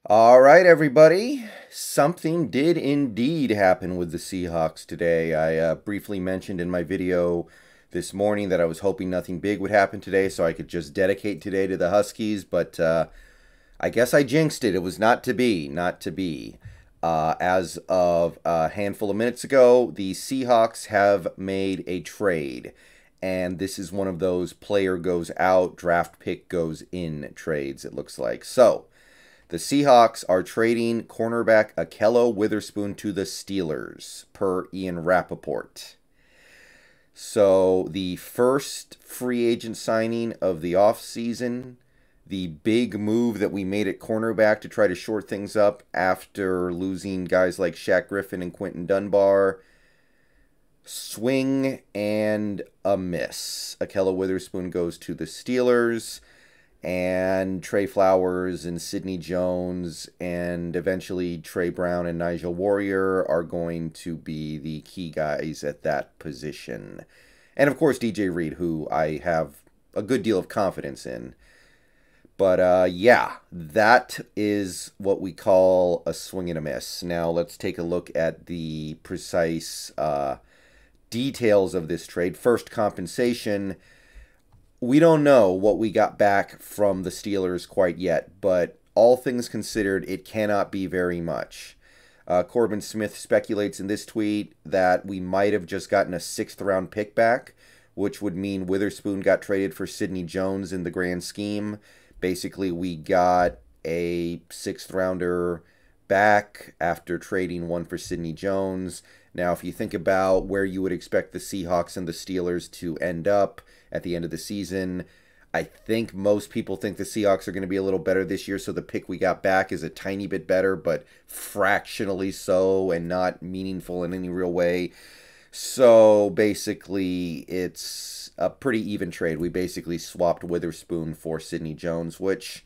All right, everybody. Something did indeed happen with the Seahawks today. I briefly mentioned in my video this morning that I was hoping nothing big would happen today so I could just dedicate today to the Huskies, but I guess I jinxed it. It was not to be, not to be. As of a handful of minutes ago, the Seahawks have made a trade. And this is one of those player goes out, draft pick goes in trades, it looks like. So, the Seahawks are trading cornerback Ahkello Witherspoon to the Steelers, per Ian Rappaport. So, the first free agent signing of the offseason, the big move that we made at cornerback to try to short things up after losing guys like Shaq Griffin and Quentin Dunbar. Swing and a miss. Ahkello Witherspoon goes to the Steelers, and Trey Flowers and Sidney Jones and eventually Trey Brown and Nigel Warrior are going to be the key guys at that position. And of course, DJ Reed, who I have a good deal of confidence in. But yeah, that is what we call a swing and a miss. Now let's take a look at the precise details of this trade. First, compensation. We don't know what we got back from the Steelers quite yet, but all things considered, it cannot be very much. Corbin Smith speculates in this tweet that we might have just gotten a 6th-round pick back, which would mean Witherspoon got traded for Sidney Jones in the grand scheme. Basically, we got a 6th-rounder back after trading one for Sidney Jones. Now, if you think about where you would expect the Seahawks and the Steelers to end up at the end of the season, I think most people think the Seahawks are going to be a little better this year, so the pick we got back is a tiny bit better, but fractionally so and not meaningful in any real way. So basically, it's a pretty even trade. We basically swapped Witherspoon for Sidney Jones, which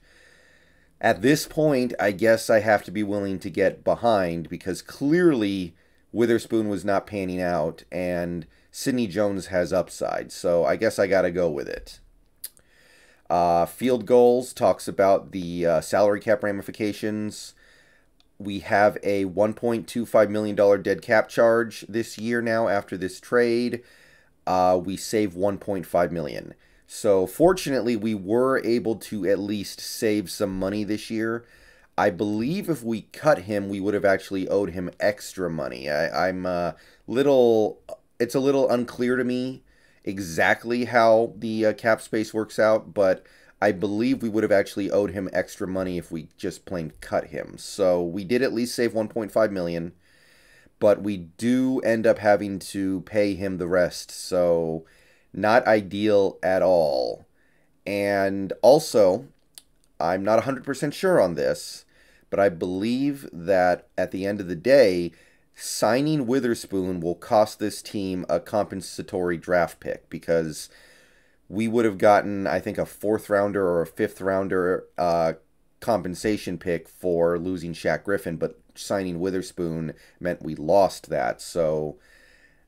at this point, I guess I have to be willing to get behind because clearly Witherspoon was not panning out, and Sidney Jones has upside, so I guess I got to go with it. Field Goals talks about the salary cap ramifications. We have a $1.25 million dead cap charge this year now after this trade. We save $1.5 million. So fortunately, we were able to at least save some money this year. I believe if we cut him, we would have actually owed him extra money. I'm a little... It's a little unclear to me exactly how the cap space works out, but I believe we would have actually owed him extra money if we just plain cut him. So we did at least save $1.5 million, but we do end up having to pay him the rest, so not ideal at all. And also, I'm not 100% sure on this, but I believe that at the end of the day, signing Witherspoon will cost this team a compensatory draft pick because we would have gotten, I think, a 4th-rounder or a 5th-rounder compensation pick for losing Shaq Griffin, but signing Witherspoon meant we lost that. So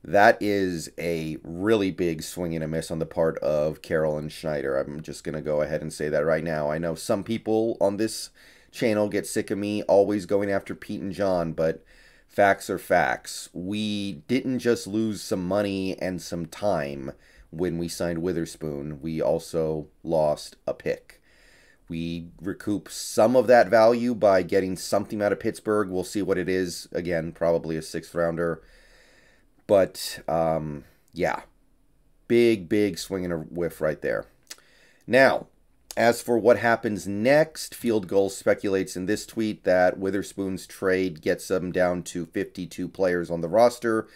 that is a really big swing and a miss on the part of Carroll and Schneider. I'm just going to go ahead and say that right now. I know some people on this channel get sick of me always going after Pete and John, but facts are facts. We didn't just lose some money and some time when we signed Witherspoon. We also lost a pick. We recoup some of that value by getting something out of Pittsburgh. We'll see what it is. Again, probably a 6th-rounder. But, yeah. Big swing and a whiff right there. Now, as for what happens next, Field Goal speculates in this tweet that Witherspoon's trade gets them down to 52 players on the roster,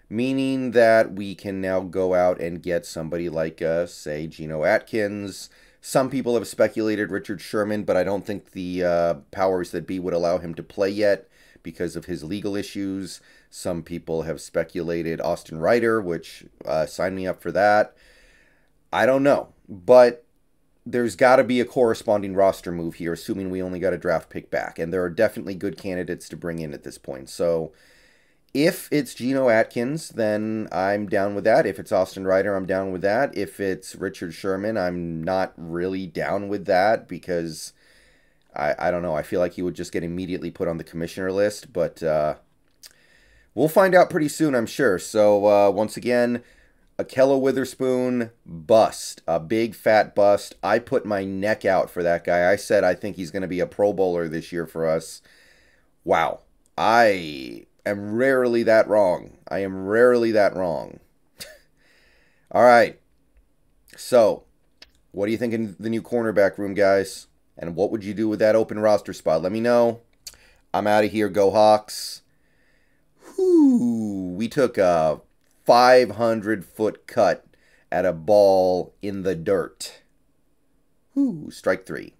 meaning that we can now go out and get somebody like, say, Geno Atkins. Some people have speculated Richard Sherman, but I don't think the powers that be would allow him to play yet because of his legal issues. Some people have speculated Austin Ryder, which sign me up for that. I don't know, but there's got to be a corresponding roster move here, assuming we only got a draft pick back. And there are definitely good candidates to bring in at this point. So if it's Geno Atkins, then I'm down with that. If it's Austin Ryder, I'm down with that. If it's Richard Sherman, I'm not really down with that because I don't know. I feel like he would just get immediately put on the commissioner list, but we'll find out pretty soon, I'm sure. So once again, Ahkello Witherspoon, bust. A big fat bust. I put my neck out for that guy. I said I think he's going to be a Pro Bowler this year for us. Wow. I am rarely that wrong. I am rarely that wrong. All right. So, what do you think in the new cornerback room, guys? And what would you do with that open roster spot? Let me know. I'm out of here. Go Hawks. Whew. We took a 500-foot cut at a ball in the dirt. Whew. Strike 3.